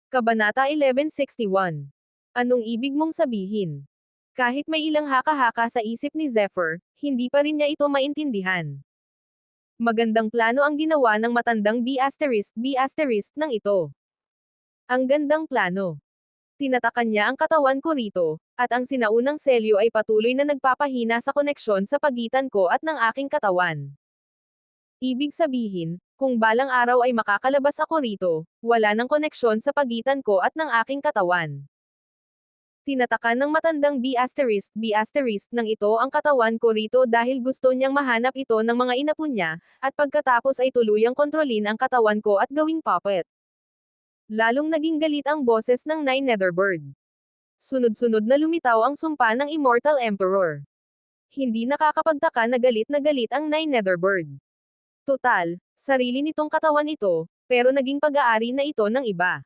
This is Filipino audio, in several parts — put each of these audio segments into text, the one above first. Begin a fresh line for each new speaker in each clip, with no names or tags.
Kabanata 1161. Anong ibig mong sabihin? Kahit may ilang haka-haka sa isip ni Zephyr, hindi pa rin niya ito maintindihan. Magandang plano ang ginawa ng matandang B** ng ito. Ang gandang plano. Tinatakan niya ang katawan ko rito, at ang sinaunang selyo ay patuloy na nagpapahina sa koneksyon sa pagitan ko at ng aking katawan. Ibig sabihin, kung balang araw ay makakalabas ako rito, wala nang koneksyon sa pagitan ko at ng aking katawan. Tinatakan ng matandang B** ng ito ang katawan ko rito dahil gusto niyang mahanap ito ng mga inapo niya, at pagkatapos ay tuluyang kontrolin ang katawan ko at gawing puppet. Lalong naging galit ang boses ng Nine Netherbird. Sunod-sunod na lumitaw ang sumpa ng Immortal Emperor. Hindi nakakapagtaka na galit ang Nine Netherbird. Total, sarili nitong katawan ito, pero naging pag-aari na ito ng iba.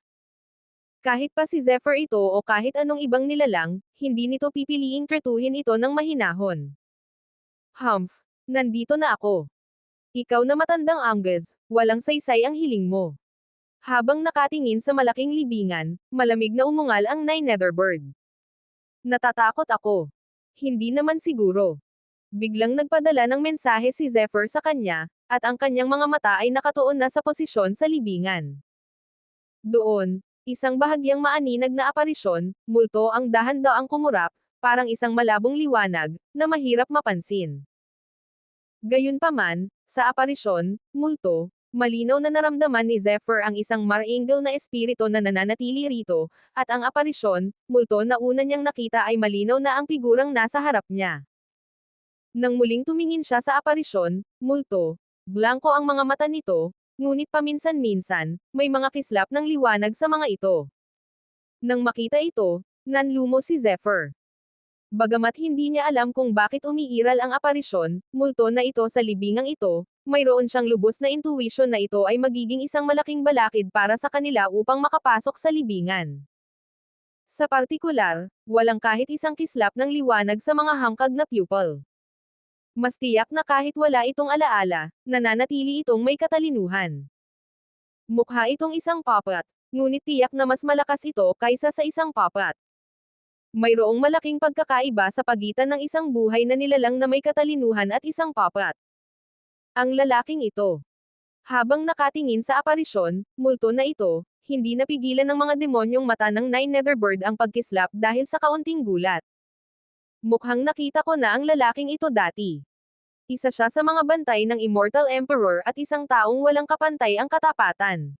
Kahit pa si Zephyr ito o kahit anong ibang nilalang, hindi nito pipiliing tretuhin ito ng mahinahon. Humph, nandito na ako. Ikaw na matandang Angus, walang saysay ang hiling mo. Habang nakatingin sa malaking libingan, malamig na umungal ang Nine Netherbird. Natatakot ako. Hindi naman siguro. Biglang nagpadala ng mensahe si Zephyr sa kanya, at ang kanyang mga mata ay nakatuon na sa posisyon sa libingan. Doon, isang bahagyang maaninag na aparisyon, multo ang dahan-daang kumurap, parang isang malabong liwanag, na mahirap mapansin. Gayunpaman, sa aparisyon, multo, malinaw na naramdaman ni Zephyr ang isang marangel na espiritu na nananatili rito, at ang aparisyon, multo na una niyang nakita ay malinaw na ang figurang nasa harap niya. Nang muling tumingin siya sa aparisyon, multo, blanko ang mga mata nito, ngunit paminsan-minsan, may mga kislap ng liwanag sa mga ito. Nang makita ito, nanlumo si Zephyr. Bagamat hindi niya alam kung bakit umiiral ang aparisyon, multo na ito sa libingang ito, mayroon siyang lubos na intuition na ito ay magiging isang malaking balakid para sa kanila upang makapasok sa libingan. Sa partikular, walang kahit isang kislap ng liwanag sa mga hangkag na pupil. Mas tiyak na kahit wala itong alaala, nananatili itong may katalinuhan. Mukha itong isang puppet, ngunit tiyak na mas malakas ito kaysa sa isang puppet. Mayroong malaking pagkakaiba sa pagitan ng isang buhay na nilalang na may katalinuhan at isang puppet. Ang lalaking ito. Habang nakatingin sa aparisyon, multo na ito, hindi napigilan ng mga demonyong mata ng Nine Netherbird ang pagkislap dahil sa kaunting gulat. Mukhang nakita ko na ang lalaking ito dati. Isa siya sa mga bantay ng Immortal Emperor at isang taong walang kapantay ang katapatan.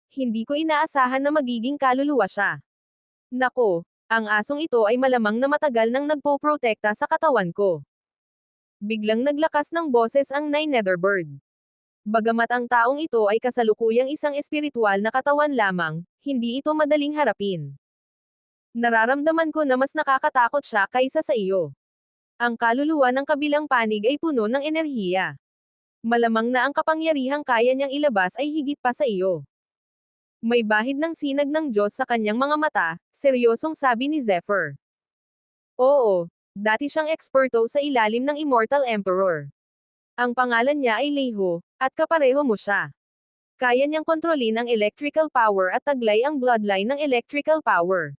Hindi ko inaasahan na magiging kaluluwa siya. Nako, ang asong ito ay malamang na matagal nang nagpoprotekta sa katawan ko. Biglang naglakas ng boses ang Nine Netherbird. Bagamat ang taong ito ay kasalukuyang isang espiritual na katawan lamang, hindi ito madaling harapin. Nararamdaman ko na mas nakakatakot siya kaysa sa iyo. Ang kaluluwa ng kabilang panig ay puno ng enerhiya. Malamang na ang kapangyarihang kaya niyang ilabas ay higit pa sa iyo. May bahid ng sinag ng Diyos sa kanyang mga mata, seryosong sabi ni Zephyr. Oo, dati siyang eksperto sa ilalim ng Immortal Emperor. Ang pangalan niya ay Leiho, at kapareho mo siya. Kaya niyang kontrolin ang electrical power at taglay ang bloodline ng electrical power.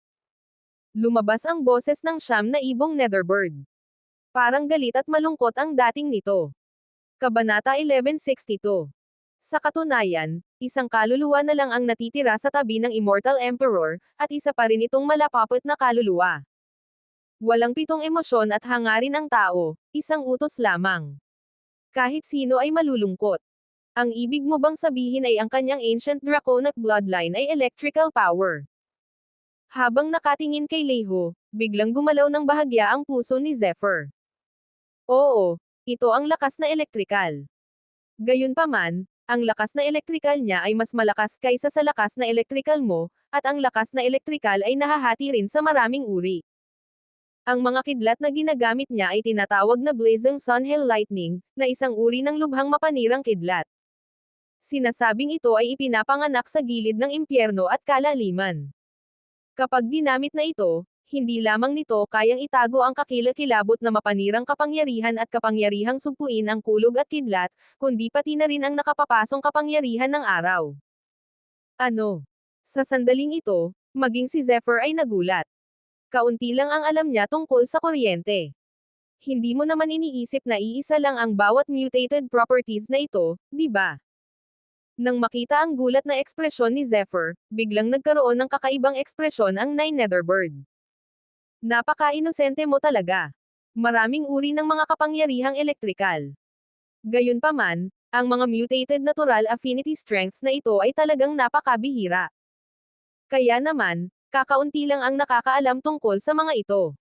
Lumabas ang boses ng siyam na ibong Netherbird. Parang galit at malungkot ang dating nito. Kabanata 1162. Sa katunayan, isang kaluluwa na lang ang natitira sa tabi ng Immortal Emperor, at isa pa rin itong malapapot na kaluluwa. Walang pitong emosyon at hangarin ang tao, isang utos lamang. Kahit sino ay malulungkot. Ang ibig mo bang sabihin ay ang kanyang ancient draconic bloodline ay electrical power? Habang nakatingin kay Leiho, biglang gumalaw ng bahagya ang puso ni Zephyr. Oo, ito ang lakas na elektrikal. Gayunpaman, ang lakas na elektrikal niya ay mas malakas kaysa sa lakas na elektrikal mo, at ang lakas na elektrikal ay nahahati rin sa maraming uri. Ang mga kidlat na ginagamit niya ay tinatawag na Blazing Sun Hail Lightning, na isang uri ng lubhang mapanirang kidlat. Sinasabing ito ay ipinapanganak sa gilid ng impyerno at kalaliman. Kapag ginamit na ito, hindi lamang nito kayang itago ang kakilakilabot na mapanirang kapangyarihan at kapangyarihang sugpuin ang kulog at kidlat, kundi pati na rin ang nakapapasong kapangyarihan ng araw. Ano? Sa sandaling ito, maging si Zephyr ay nagulat. Kaunti lang ang alam niya tungkol sa kuryente. Hindi mo naman iniisip na iisa lang ang bawat mutated properties na ito, di ba? Nang makita ang gulat na ekspresyon ni Zephyr, biglang nagkaroon ng kakaibang ekspresyon ang Nine Netherbird. Napaka-inosente mo talaga. Maraming uri ng mga kapangyarihang elektrikal. Gayunpaman, ang mga mutated natural affinity strengths na ito ay talagang napakabihira. Kaya naman, kakaunti lang ang nakakaalam tungkol sa mga ito.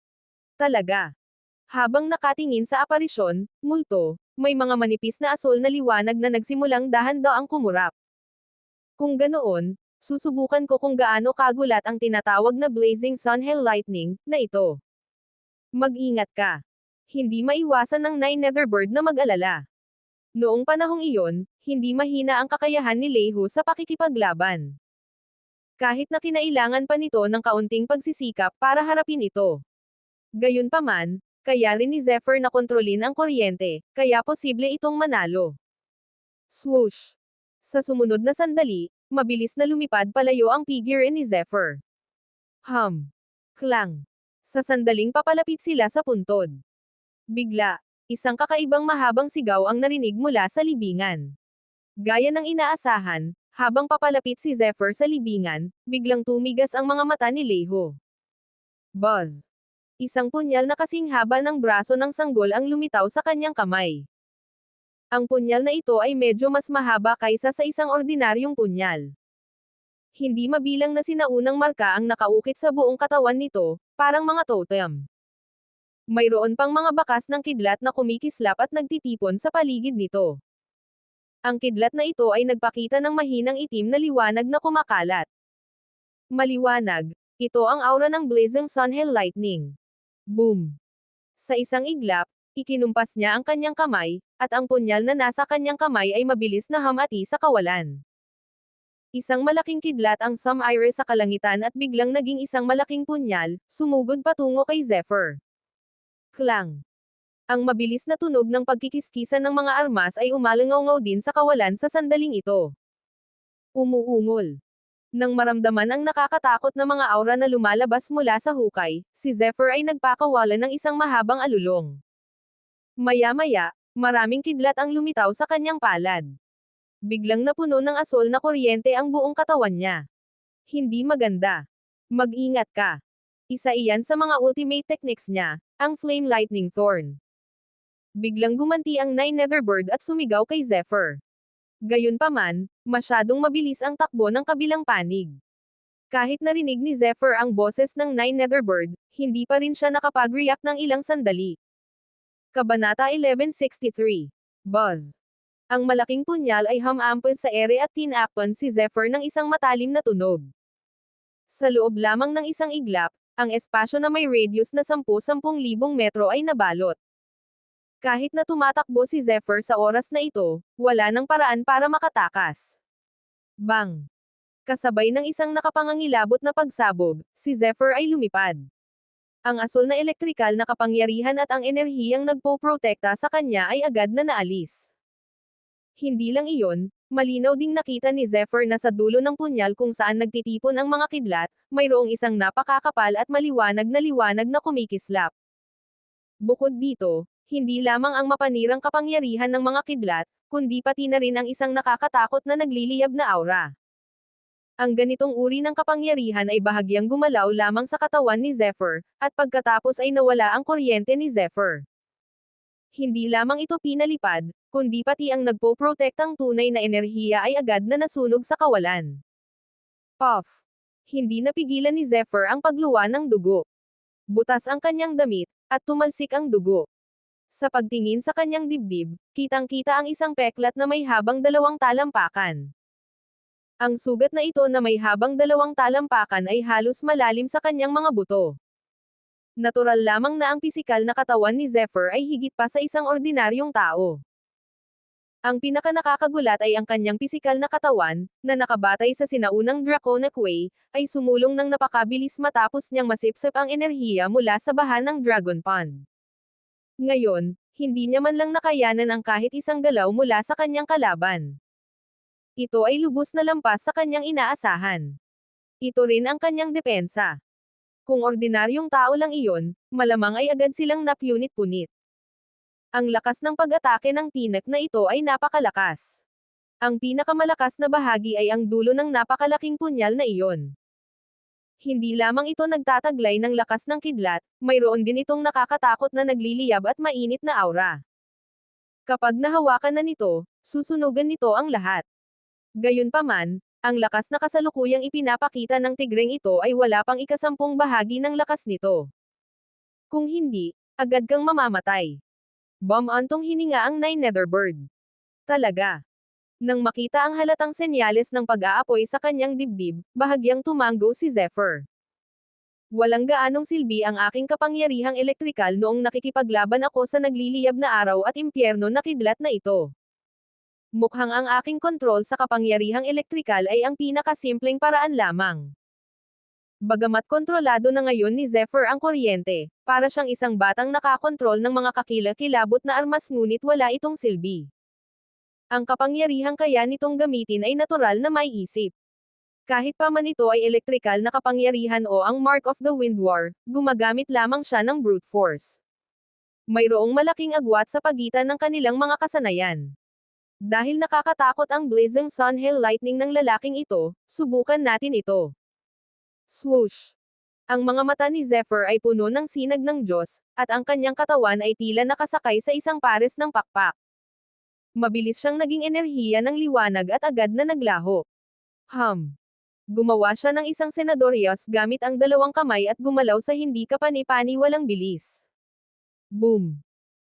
Talaga. Habang nakatingin sa aparisyon, multo, may mga manipis na asol na liwanag na nagsimulang dahan-daang kumurap. Kung ganoon, susubukan ko kung gaano kagulat ang tinatawag na blazing sun hell lightning na ito. Mag-ingat ka. Hindi maiwasan ng Nine Netherbird na mag-alala. Noong panahong iyon, hindi mahina ang kakayahan ni Leihu sa pakikipaglaban. Kahit na kinailangan pa nito ng kaunting pagsisikap para harapin ito. Gayunpaman, kaya rin ni Zephyr na kontrolin ang kuryente, kaya posible itong manalo. Swoosh! Sa sumunod na sandali, mabilis na lumipad palayo ang figure ni Zephyr. Klang! Sa sandaling papalapit sila sa puntod. Bigla, isang kakaibang mahabang sigaw ang narinig mula sa libingan. Gaya ng inaasahan, habang papalapit si Zephyr sa libingan, biglang tumigas ang mga mata ni Leihu. Buzz! Isang punyal na kasing haba ng braso ng sanggol ang lumitaw sa kanyang kamay. Ang punyal na ito ay medyo mas mahaba kaysa sa isang ordinaryong punyal. Hindi mabilang na sinaunang marka ang nakaukit sa buong katawan nito, parang mga totem. Mayroon pang mga bakas ng kidlat na kumikislap at nagtitipon sa paligid nito. Ang kidlat na ito ay nagpakita ng mahinang itim na liwanag na kumakalat. Maliwanag, ito ang aura ng blazing sun hell lightning. Boom! Sa isang iglap, ikinumpas niya ang kanyang kamay, at ang punyal na nasa kanyang kamay ay mabilis na hamati sa kawalan. Isang malaking kidlat ang Sum-Ire sa kalangitan at biglang naging isang malaking punyal, sumugod patungo kay Zephyr. Klang! Ang mabilis na tunog ng pagkikiskisan ng mga armas ay umalangaw din sa kawalan sa sandaling ito. Umuungol. Nang maramdaman ang nakakatakot na mga aura na lumalabas mula sa hukay, si Zephyr ay nagpakawala ng isang mahabang alulong. Maya-maya, maraming kidlat ang lumitaw sa kanyang palad. Biglang napuno ng asol na kuryente ang buong katawan niya. Hindi maganda. Mag-ingat ka. Isa iyan sa mga ultimate techniques niya, ang Flame Lightning Thorn. Biglang gumanti ang Nine Netherbird at sumigaw kay Zephyr. Gayunpaman, masyadong mabilis ang takbo ng kabilang panig. Kahit narinig ni Zephyr ang boses ng Nine Netherbird, hindi pa rin siya nakapag-react ng ilang sandali. Kabanata 1163. Buzz! Ang malaking punyal ay humampos sa ere at tinakpan si Zephyr ng isang matalim na tunog. Sa loob lamang ng isang iglap, ang espasyo na may radius na 10,000 metro ay nabalot. Kahit na tumatakbo si Zephyr sa oras na ito, wala nang paraan para makatakas. Bang! Kasabay ng isang nakapangangilabot na pagsabog, si Zephyr ay lumipad. Ang asol na elektrikal na kapangyarihan at ang enerhiyang nagpoprotekta sa kanya ay agad na naalis. Hindi lang iyon, malinaw ding nakita ni Zephyr na sa dulo ng punyal kung saan nagtitipon ang mga kidlat, mayroong isang napakakapal at maliwanag na kumikislap. Bukod dito, hindi lamang ang mapanirang kapangyarihan ng mga kidlat, kundi pati na rin ang isang nakakatakot na nagliliyab na aura. Ang ganitong uri ng kapangyarihan ay bahagyang gumalaw lamang sa katawan ni Zephyr, at pagkatapos ay nawala ang kuryente ni Zephyr. Hindi lamang ito pinalipad, kundi pati ang nagpoprotektang tunay na enerhiya ay agad na nasunog sa kawalan. Puff! Hindi napigilan ni Zephyr ang pagluwa ng dugo. Butas ang kanyang damit, at tumalsik ang dugo. Sa pagtingin sa kanyang dibdib, kitang-kita ang isang peklat na may habang 2 talampakan. Ang sugat na ito na may habang 2 talampakan ay halos malalim sa kanyang mga buto. Natural lamang na ang pisikal na katawan ni Zephyr ay higit pa sa isang ordinaryong tao. Ang pinakanakakagulat ay ang kanyang pisikal na katawan, na nakabatay sa sinaunang Draconic Way, ay sumulong ng napakabilis matapos niyang masipsip ang enerhiya mula sa baha ng Dragon Pond. Ngayon, hindi niya man lang nakayanan ang kahit isang galaw mula sa kanyang kalaban. Ito ay lubos na lampas sa kanyang inaasahan. Ito rin ang kanyang depensa. Kung ordinaryong tao lang iyon, malamang ay agad silang napunit-punit. Ang lakas ng pag-atake ng tinak na ito ay napakalakas. Ang pinakamalakas na bahagi ay ang dulo ng napakalaking punyal na iyon. Hindi lamang ito nagtataglay ng lakas ng kidlat, mayroon din itong nakakatakot na nagliliyab at mainit na aura. Kapag nahawakan na nito, susunugan nito ang lahat. Gayunpaman, ang lakas na kasalukuyang ipinapakita ng tigreng ito ay wala pang ikasampung bahagi ng lakas nito. Kung hindi, agad kang mamamatay. Bumantong hininga ang Nine Netherbird. Talaga. Nang makita ang halatang senyales ng pag-aapoy sa kanyang dibdib, bahagyang tumango si Zephyr. Walang gaanong silbi ang aking kapangyarihang elektrikal noong nakikipaglaban ako sa nagliliyab na araw at impyerno na kidlat na ito. Mukhang ang aking kontrol sa kapangyarihang elektrikal ay ang pinakasimpleng paraan lamang. Bagamat kontrolado na ngayon ni Zephyr ang kuryente, para siyang isang batang nakakontrol ng mga kakilakilabot na armas ngunit wala itong silbi. Ang kapangyarihang kaya nitong gamitin ay natural na may isip. Kahit pa man ito ay elektrikal na kapangyarihan o ang Mark of the Wind War, gumagamit lamang siya ng brute force. Mayroong malaking agwat sa pagitan ng kanilang mga kasanayan. Dahil nakakatakot ang blazing sun hail lightning ng lalaking ito, subukan natin ito. Swoosh! Ang mga mata ni Zephyr ay puno ng sinag ng Diyos, at ang kanyang katawan ay tila nakasakay sa isang pares ng pakpak. Mabilis siyang naging enerhiya ng liwanag at agad na naglaho. Gumawa siya ng isang senadorios gamit ang dalawang kamay at gumalaw sa hindi kapani-paniwalang bilis. Boom!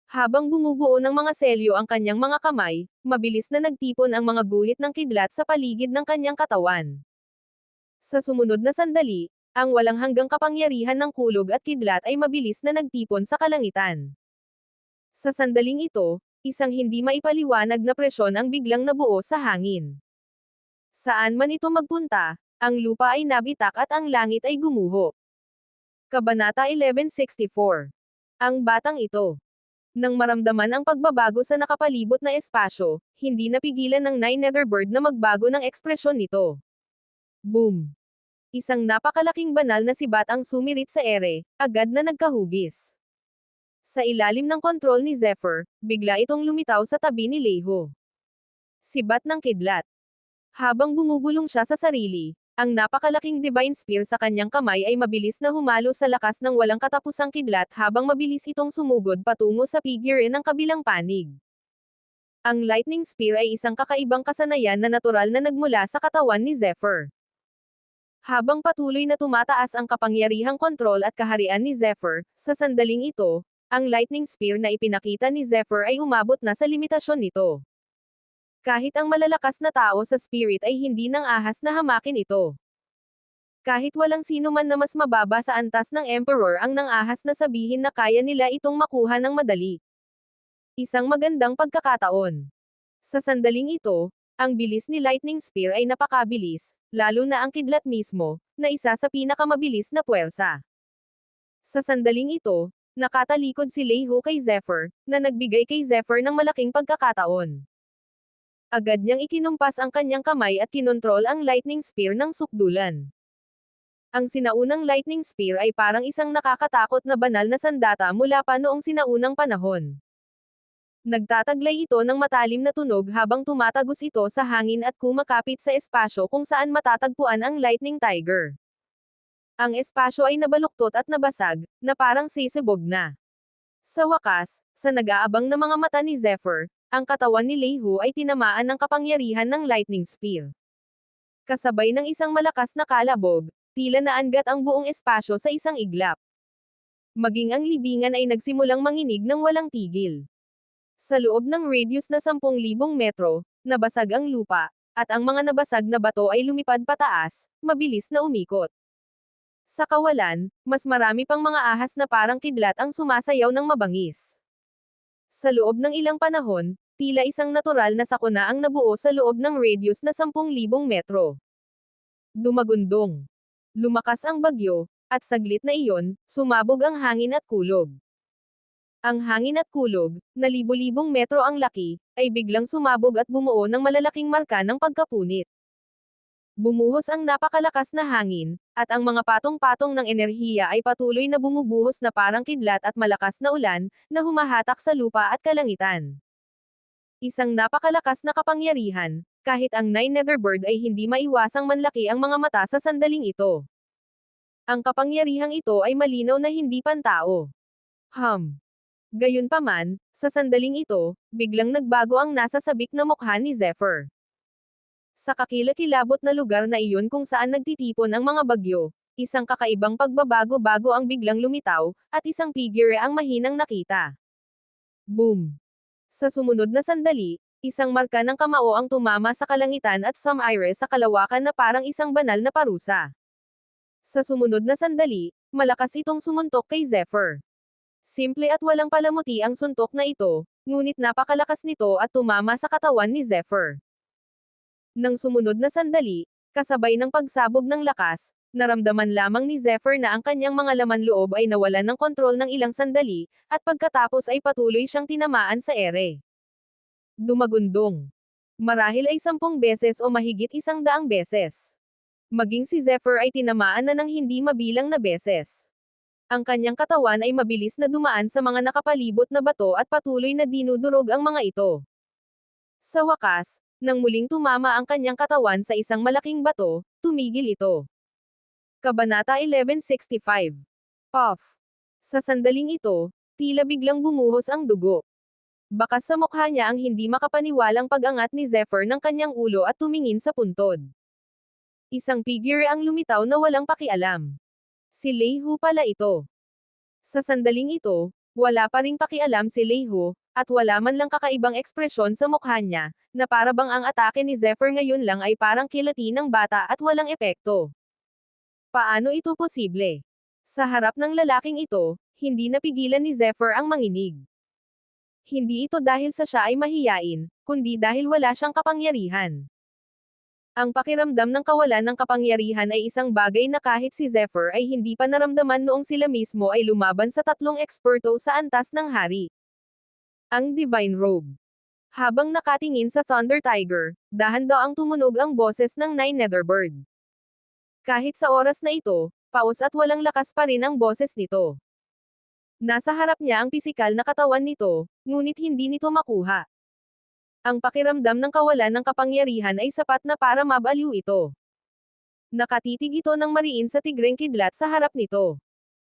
Habang bumubuo ng mga selyo ang kanyang mga kamay, mabilis na nagtipon ang mga guhit ng kidlat sa paligid ng kanyang katawan. Sa sumunod na sandali, ang walang hanggang kapangyarihan ng kulog at kidlat ay mabilis na nagtipon sa kalangitan. Sa sandaling ito, isang hindi maipaliwanag na presyon ang biglang nabuo sa hangin. Saan man ito magpunta, ang lupa ay nabitak at ang langit ay gumuho. Kabanata 1164. Ang batang ito. Nang maramdaman ang pagbabago sa nakapalibot na espasyo, hindi napigilan ng Nine Netherbird na magbago ng ekspresyon nito. Boom! Isang napakalaking banal na sibat ang sumirit sa ere, agad na nagkahugis. Sa ilalim ng kontrol ni Zephyr, bigla itong lumitaw sa tabi ni Leho. Sibat ng kidlat. Habang bumubulong siya sa sarili, ang napakalaking divine spear sa kanyang kamay ay mabilis na humalo sa lakas ng walang katapusang kidlat habang mabilis itong sumugod patungo sa figure ng kabilang panig. Ang lightning spear ay isang kakaibang kasanayan na natural na nagmula sa katawan ni Zephyr. Habang patuloy na tumataas ang kapangyarihang kontrol at kaharian ni Zephyr, sa sandaling ito, ang lightning spear na ipinakita ni Zephyr ay umabot na sa limitasyon nito. Kahit ang malalakas na tao sa spirit ay hindi nang ahas na hamakin ito. Kahit walang sino man na mas mababa sa antas ng Emperor ang nang ahas na sabihin na kaya nila itong makuha ng madali. Isang magandang pagkakataon. Sa sandaling ito, ang bilis ni Lightning Spear ay napakabilis, lalo na ang kidlat mismo, na isa sa pinakamabilis na puwersa. Sa sandaling ito, nakatalikod si Leho kay Zephyr, na nagbigay kay Zephyr ng malaking pagkakataon. Agad niyang ikinumpas ang kanyang kamay at kinontrol ang Lightning Spear ng sukdulan. Ang sinaunang Lightning Spear ay parang isang nakakatakot na banal na sandata mula pa noong sinaunang panahon. Nagtataglay ito ng matalim na tunog habang tumatagos ito sa hangin at kumakapit sa espasyo kung saan matatagpuan ang Lightning Tiger. Ang espasyo ay nabaluktot at nabasag, na parang sisibog na. Sa wakas, sa nag-aabang na mga mata ni Zephyr, ang katawan ni Leho ay tinamaan ng kapangyarihan ng Lightning Spear. Kasabay ng isang malakas na kalabog, tila naangat ang buong espasyo sa isang iglap. Maging ang libingan ay nagsimulang manginig ng walang tigil. Sa loob ng radius na 10,000 metro, nabasag ang lupa, at ang mga nabasag na bato ay lumipad pataas, mabilis na umikot. Sa kawalan, mas marami pang mga ahas na parang kidlat ang sumasayaw ng mabangis. Sa loob ng ilang panahon, tila isang natural na sakuna ang nabuo sa loob ng radius na 10,000 metro. Dumagundong. Lumakas ang bagyo, at saglit na iyon, sumabog ang hangin at kulog. Ang hangin at kulog, na libo-libong metro ang laki, ay biglang sumabog at bumuo ng malalaking marka ng pagkapunit. Bumuhos ang napakalakas na hangin, at ang mga patong-patong ng enerhiya ay patuloy na bumubuhos na parang kidlat at malakas na ulan, na humahatak sa lupa at kalangitan. Isang napakalakas na kapangyarihan, kahit ang Nine Netherbird ay hindi maiwasang manlaki ang mga mata sa sandaling ito. Ang kapangyarihang ito ay malinaw na hindi pantao. Gayunpaman, sa sandaling ito, biglang nagbago ang nasa sabik na mukha ni Zephyr. Sa kakilakilabot na lugar na iyon kung saan nagtitipon ang mga bagyo, isang kakaibang pagbabago-bago ang biglang lumitaw, at isang figure ang mahinang nakita. Boom! Sa sumunod na sandali, isang marka ng kamao ang tumama sa kalangitan at sumire sa kalawakan na parang isang banal na parusa. Sa sumunod na sandali, malakas itong sumuntok kay Zephyr. Simple at walang palamuti ang suntok na ito, ngunit napakalakas nito at tumama sa katawan ni Zephyr. Nang sumunod na sandali, kasabay ng pagsabog ng lakas, naramdaman lamang ni Zephyr na ang kanyang mga laman loob ay nawalan ng kontrol ng ilang sandali, at pagkatapos ay patuloy siyang tinamaan sa ere. Dumagundong. Marahil ay 10 beses o mahigit 100 beses. Maging si Zephyr ay tinamaan na ng hindi mabilang na beses. Ang kanyang katawan ay mabilis na dumaan sa mga nakapalibot na bato at patuloy na dinudurog ang mga ito. Sa wakas, nang muling tumama ang kanyang katawan sa isang malaking bato, tumigil ito. Kabanata 1165. Off. Sa sandaling ito, tila biglang bumuhos ang dugo. Bakas sa mukha niya ang hindi makapaniwalang pag-angat ni Zephyr ng kanyang ulo at tumingin sa puntod. Isang figure ang lumitaw na walang pakialam. Si Leihu pala ito. Sa sandaling ito, wala pa ring pakialam si Leihu, at wala man lang kakaibang ekspresyon sa mukha niya, na para bang ang atake ni Zephyr ngayon lang ay parang kilati ng bata at walang epekto. Paano ito posible? Sa harap ng lalaking ito, hindi napigilan ni Zephyr ang manginig. Hindi ito dahil sa siya ay mahiyain, kundi dahil wala siyang kapangyarihan. Ang pakiramdam ng kawalan ng kapangyarihan ay isang bagay na kahit si Zephyr ay hindi pa naramdaman noong sila mismo ay lumaban sa 3 eksperto sa antas ng hari. Ang Divine Robe. Habang nakatingin sa Thunder Tiger, dahan-daang tumunog ang boses ng Nine Netherbird. Kahit sa oras na ito, paus at walang lakas pa rin ang boses nito. Nasa harap niya ang pisikal na katawan nito, ngunit hindi nito makuha. Ang pakiramdam ng kawalan ng kapangyarihan ay sapat na para mabaliw ito. Nakatitig ito ng mariin sa tigreng kidlat sa harap nito.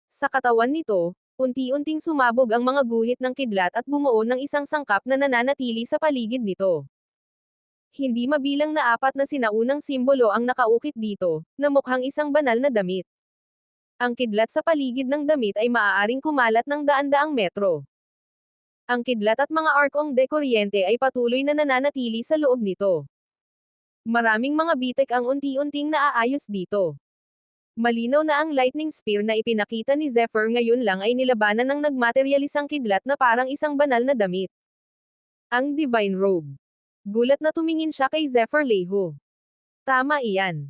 Sa katawan nito, unti-unting sumabog ang mga guhit ng kidlat at bumuo ng isang sangkap na nananatili sa paligid nito. Hindi mabilang na 4 na sinaunang simbolo ang nakaukit dito, na mukhang isang banal na damit. Ang kidlat sa paligid ng damit ay maaaring kumalat ng daan-daang metro. Ang kidlat at mga arkong de kuryente ay patuloy na nananatili sa loob nito. Maraming mga bitek ang unti-unting naaayos dito. Malinaw na ang lightning spear na ipinakita ni Zephyr ngayon lang ay nilabanan ng nagmaterialisang kidlat na parang isang banal na damit. Ang Divine Robe. Gulat na tumingin siya kay Zephyr Leihu. Tama iyan.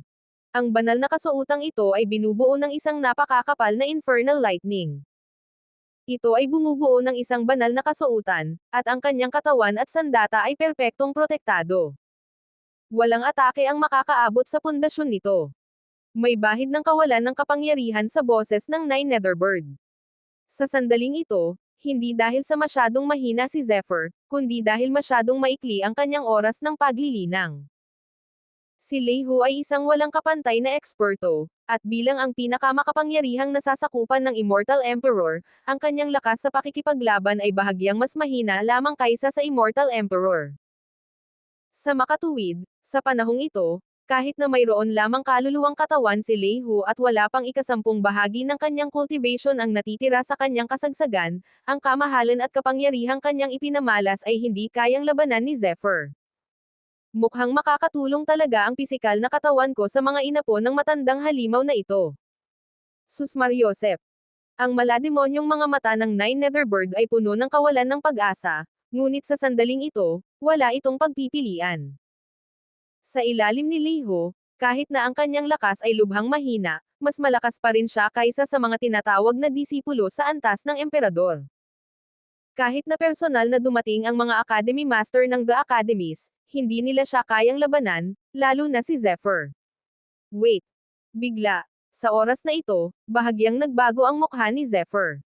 Ang banal na kasuotang ito ay binubuo ng isang napakakapal na infernal lightning. Ito ay bumubuo ng isang banal na kasuotan, at ang kanyang katawan at sandata ay perpektong protektado. Walang atake ang makakaabot sa pundasyon nito. May bahid ng kawalan ng kapangyarihan sa boses ng Nine Netherbird. Sa sandaling ito, hindi dahil sa masyadong mahina si Zephyr, kundi dahil masyadong maikli ang kanyang oras ng paglilinang. Si Leihu ay isang walang kapantay na eksperto, at bilang ang pinakamakapangyarihang nasasakupan ng Immortal Emperor, ang kanyang lakas sa pakikipaglaban ay bahagyang mas mahina lamang kaysa sa Immortal Emperor. Sa makatuwid, sa panahong ito, kahit na mayroon lamang kaluluwang katawan si Leihu at wala pang 10 bahagi ng kanyang cultivation ang natitira sa kanyang kasagsagan, ang kamahalan at kapangyarihang kanyang ipinamalas ay hindi kayang labanan ni Zephyr. Mukhang makakatulong talaga ang pisikal na katawan ko sa mga inapo ng matandang halimaw na ito. Susmariosep. Ang malademonyong mga mata ng Nine Netherbird ay puno ng kawalan ng pag-asa, ngunit sa sandaling ito, wala itong pagpipilian. Sa ilalim ni Leihu, kahit na ang kanyang lakas ay lubhang mahina, mas malakas pa rin siya kaysa sa mga tinatawag na disipulo sa antas ng emperador. Kahit na personal na dumating ang mga Academy Master ng The Academies, hindi nila siya kayang labanan, lalo na si Zephyr. Wait. Bigla. Sa oras na ito, bahagyang nagbago ang mukha ni Zephyr.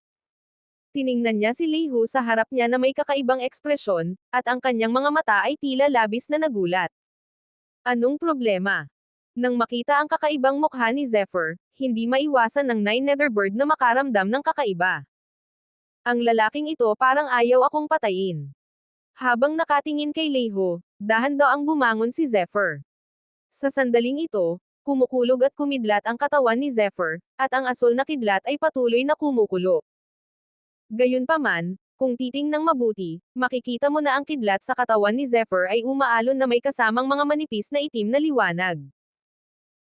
Tiningnan niya si Leihu sa harap niya na may kakaibang ekspresyon, at ang kanyang mga mata ay tila labis na nagulat. Anong problema? Nang makita ang kakaibang mukha ni Zephyr, hindi maiwasan ng Nine Netherbird na makaramdam ng kakaiba. Ang lalaking ito parang ayaw akong patayin. Habang nakatingin kay Leihu, dahan-daang bumangon si Zephyr. Sa sandaling ito, kumukulog at kumidlat ang katawan ni Zephyr, at ang asul na kidlat ay patuloy na kumukulo. Gayunpaman, kung titingnang mabuti, makikita mo na ang kidlat sa katawan ni Zephyr ay umaalon na may kasamang mga manipis na itim na liwanag.